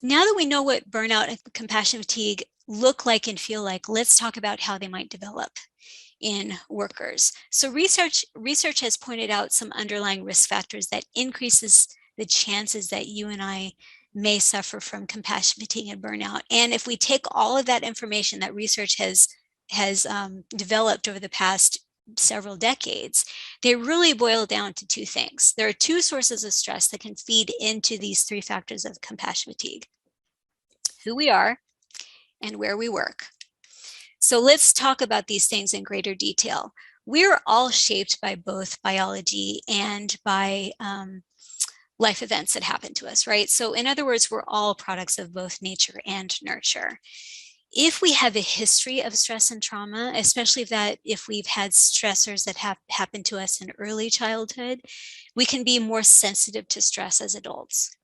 Now that we know what burnout and compassion fatigue look like and feel like, let's talk about how they might develop in workers. So research has pointed out some underlying risk factors that increases the chances that you and I may suffer from compassion fatigue and burnout. And if we take all of that information that research has developed over the past several decades, they really boil down to two things. There are two sources of stress that can feed into these three factors of compassion fatigue: who we are and where we work. So let's talk about these things in greater detail. We're all shaped by both biology and by life events that happen to us, right? So in other words, we're all products of both nature and nurture. If we have a history of stress and trauma, especially if we've had stressors that have happened to us in early childhood, we can be more sensitive to stress as adults.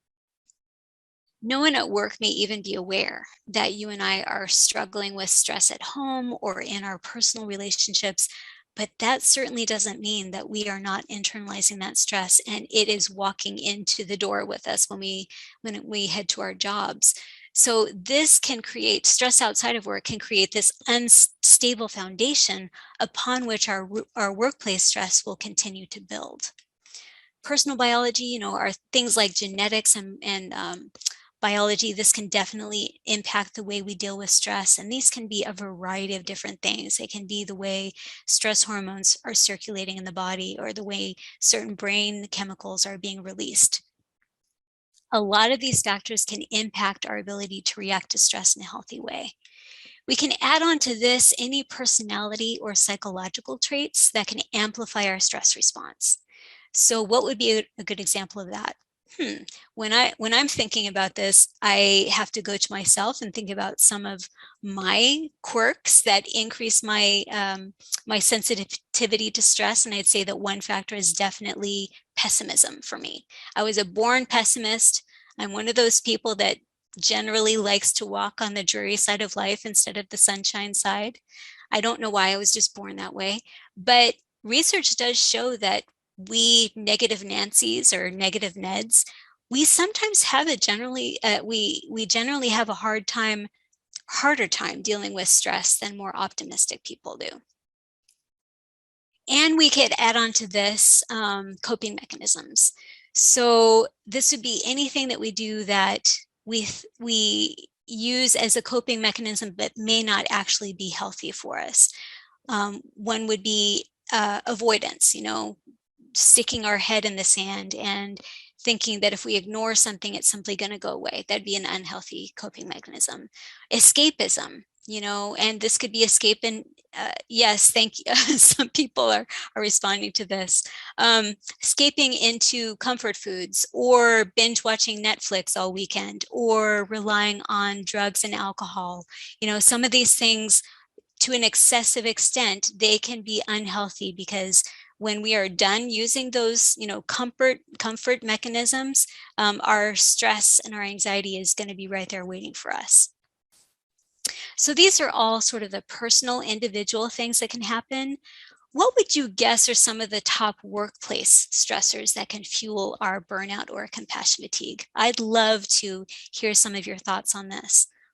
No one at work may even be aware that you and I are struggling with stress at home or in our personal relationships, but that certainly doesn't mean that we are not internalizing that stress and it is walking into the door with us when we head to our jobs. So this can create stress outside of work, can create this unstable foundation upon which our workplace stress will continue to build. Personal biology, are things like genetics and biology. This can definitely impact the way we deal with stress. And these can be a variety of different things. It can be the way stress hormones are circulating in the body or the way certain brain chemicals are being released. A lot of these factors can impact our ability to react to stress in a healthy way. We can add on to this any personality or psychological traits that can amplify our stress response. So what would be a good example of that? When I'm thinking about this, I have to go to myself and think about some of my quirks that increase my sensitivity to stress. And I'd say that one factor is definitely pessimism for me. I was a born pessimist. I'm one of those people that generally likes to walk on the dreary side of life instead of the sunshine side. I don't know why, I was just born that way. But research does show that we negative Nancys or negative Neds, we sometimes have a generally we generally have a harder time dealing with stress than more optimistic people do. And we could add on to this coping mechanisms. So this would be anything that we do that we use as a coping mechanism but may not actually be healthy for us. One would be avoidance, sticking our head in the sand and thinking that if we ignore something, it's simply going to go away. That'd be an unhealthy coping mechanism. Escapism, and this could be escape in, yes, thank you. Some people are responding to this. Escaping into comfort foods or binge watching Netflix all weekend or relying on drugs and alcohol. Some of these things to an excessive extent, they can be unhealthy because when we are done using those, comfort mechanisms, our stress and our anxiety is going to be right there waiting for us. So these are all sort of the personal, individual things that can happen. What would you guess are some of the top workplace stressors that can fuel our burnout or compassion fatigue? I'd love to hear some of your thoughts on this.